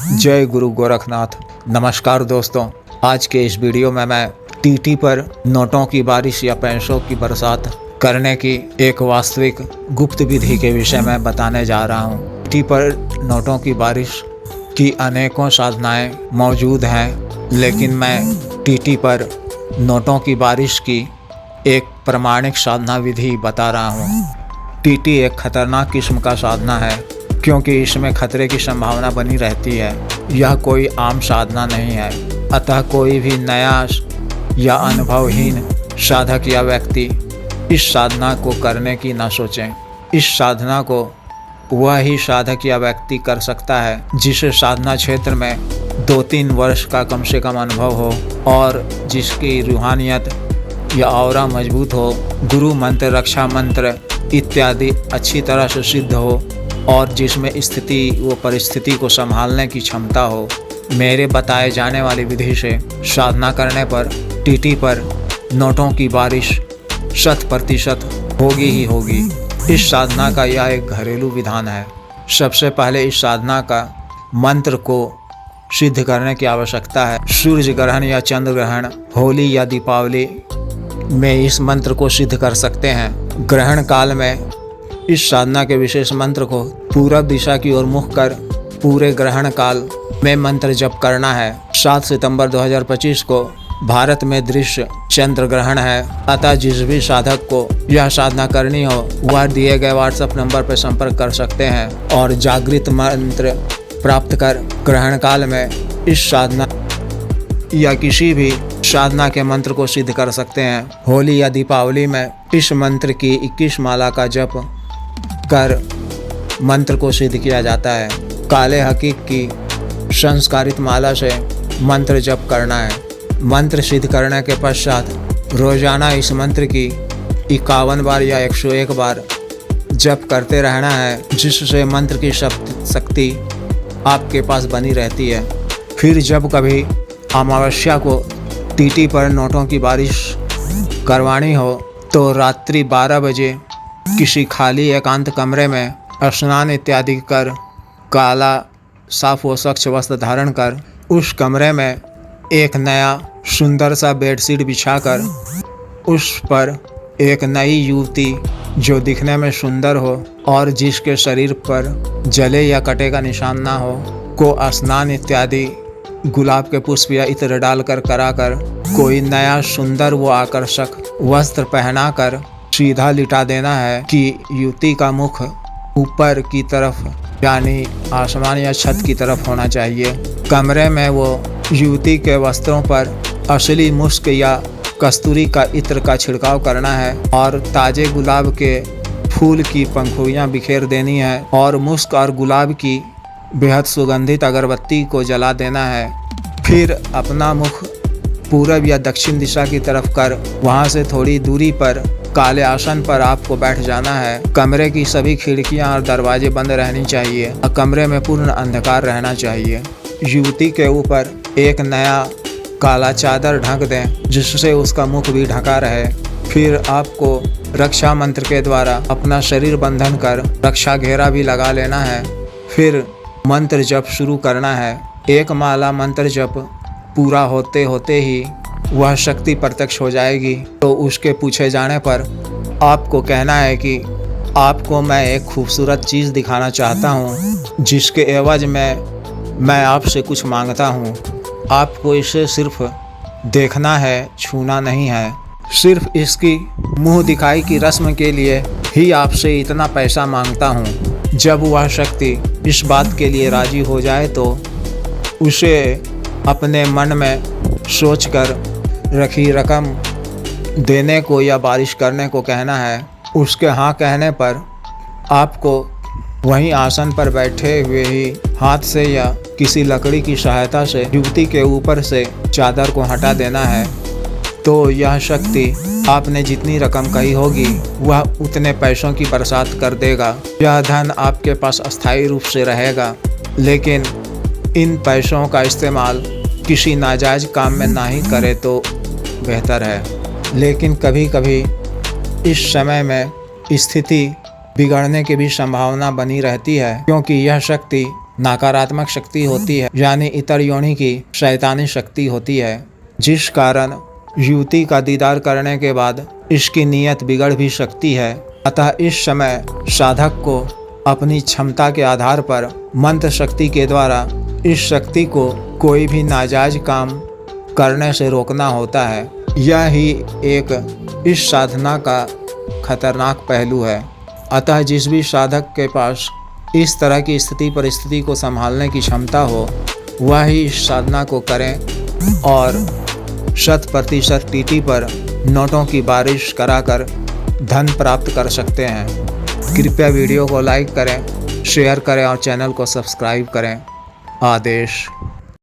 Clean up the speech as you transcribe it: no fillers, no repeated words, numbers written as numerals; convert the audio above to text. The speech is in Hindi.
जय गुरु गोरखनाथ। नमस्कार दोस्तों, आज के इस वीडियो में मैं टीटी पर नोटों की बारिश या पैसों की बरसात करने की एक वास्तविक गुप्त विधि के विषय में बताने जा रहा हूँ। टीटी पर नोटों की बारिश की अनेकों साधनाएं मौजूद हैं, लेकिन मैं टीटी पर नोटों की बारिश की एक प्रमाणिक साधना विधि बता रहा हूँ। टीटी एक खतरनाक किस्म का साधना है, क्योंकि इसमें खतरे की संभावना बनी रहती है। यह कोई आम साधना नहीं है, अतः कोई भी नया या अनुभवहीन साधक या व्यक्ति इस साधना को करने की न सोचें। इस साधना को वह ही साधक या व्यक्ति कर सकता है जिसे साधना क्षेत्र में 2-3 वर्ष का कम से कम अनुभव हो और जिसकी रूहानियत या ऑरा मजबूत हो, गुरु मंत्र, रक्षा मंत्र इत्यादि अच्छी तरह से सिद्ध हो और जिसमें स्थिति व परिस्थिति को संभालने की क्षमता हो। मेरे बताए जाने वाली विधि से साधना करने पर टीटी पर नोटों की बारिश 100% होगी ही होगी। इस साधना का यह एक घरेलू विधान है। सबसे पहले इस साधना का मंत्र को सिद्ध करने की आवश्यकता है। सूर्य ग्रहण या चंद्र ग्रहण, होली या दीपावली में इस मंत्र को सिद्ध कर सकते हैं। ग्रहण काल में इस साधना के विशेष मंत्र को पूरब दिशा की ओर मुख कर पूरे ग्रहण काल में मंत्र जप करना है। 7 सितंबर 2025 को भारत में दृश्य चंद्र ग्रहण है, अतः जिस भी साधक को यह साधना करनी हो वह दिए गए व्हाट्सएप नंबर पर संपर्क कर सकते हैं और जागृत मंत्र प्राप्त कर ग्रहण काल में इस साधना या किसी भी साधना के मंत्र को सिद्ध कर सकते हैं। होली या दीपावली में इस मंत्र की 21 माला का जप कर मंत्र को सिद्ध किया जाता है। काले हकीक की संस्कारित माला से मंत्र जप करना है। मंत्र सिद्ध करने के पश्चात रोजाना इस मंत्र की 51 बार या 101 बार जप करते रहना है, जिससे मंत्र की शक्ति आपके पास बनी रहती है। फिर जब कभी अमावस्या को टीटी पर नोटों की बारिश करवानी हो तो रात्रि 12 बजे किसी खाली एकांत कमरे में स्नान इत्यादि कर काला साफ व स्वच्छ वस्त्र धारण कर उस कमरे में एक नया सुंदर सा बेडशीट बिछाकर उस पर एक नई युवती जो दिखने में सुंदर हो और जिसके शरीर पर जले या कटे का निशान ना हो को स्नान इत्यादि गुलाब के पुष्प या इत्र डालकर कराकर कोई नया सुंदर व आकर्षक वस्त्र पहनाकर सीधा लिटा देना है कि युवती का मुख ऊपर की तरफ यानी आसमान या छत की तरफ होना चाहिए। कमरे में वो युवती के वस्त्रों पर असली मुस्क या कस्तूरी का इत्र का छिड़काव करना है और ताजे गुलाब के फूल की पंखुड़ियाँ बिखेर देनी है और मुस्क और गुलाब की बेहद सुगंधित अगरबत्ती को जला देना है। फिर अपना मुख पूरब या दक्षिण दिशा की तरफ कर वहां से थोड़ी दूरी पर काले आसन पर आपको बैठ जाना है। कमरे की सभी खिड़कियां और दरवाजे बंद रहनी चाहिए और कमरे में पूर्ण अंधकार रहना चाहिए। युवती के ऊपर एक नया काला चादर ढक दें जिससे उसका मुख भी ढका रहे। फिर आपको रक्षा मंत्र के द्वारा अपना शरीर बंधन कर रक्षा घेरा भी लगा लेना है। फिर मंत्र जप शुरू करना है। एक माला मंत्र जप पूरा होते होते ही वह शक्ति प्रत्यक्ष हो जाएगी। तो उसके पूछे जाने पर आपको कहना है कि आपको मैं एक खूबसूरत चीज़ दिखाना चाहता हूँ, जिसके एवज में मैं आपसे कुछ मांगता हूँ। आपको इसे सिर्फ देखना है, छूना नहीं है। सिर्फ इसकी मुंह दिखाई की रस्म के लिए ही आपसे इतना पैसा मांगता हूँ। जब वह शक्ति इस बात के लिए राजी हो जाए तो उसे अपने मन में सोचकर रखी रकम देने को या बारिश करने को कहना है। उसके हाँ कहने पर आपको वहीं आसन पर बैठे हुए ही हाथ से या किसी लकड़ी की सहायता से युवती के ऊपर से चादर को हटा देना है। तो यह शक्ति आपने जितनी रकम कही होगी वह उतने पैसों की बरसात कर देगा। यह धन आपके पास अस्थायी रूप से रहेगा, लेकिन इन पैसों का इस्तेमाल किसी नाजायज काम में ना ही करे तो बेहतर है। लेकिन कभी कभी इस समय में स्थिति बिगड़ने की भी संभावना बनी रहती है, क्योंकि यह शक्ति नकारात्मक शक्ति होती है, यानी इतर योनि की शैतानी शक्ति होती है, जिस कारण युवती का दीदार करने के बाद इसकी नीयत बिगड़ भी सकती है। अतः इस समय साधक को अपनी क्षमता के आधार पर मंत्र शक्ति के द्वारा इस शक्ति को कोई भी नाजायज काम करने से रोकना होता है। यह ही एक इस साधना का खतरनाक पहलू है। अतः जिस भी साधक के पास इस तरह की स्थिति परिस्थिति को संभालने की क्षमता हो, वह ही इस साधना को करें और 100% टीटी पर नोटों की बारिश कराकर धन प्राप्त कर सकते हैं। कृपया वीडियो को लाइक करें, शेयर करें और चैनल को सब्सक्राइब करें। आदेश।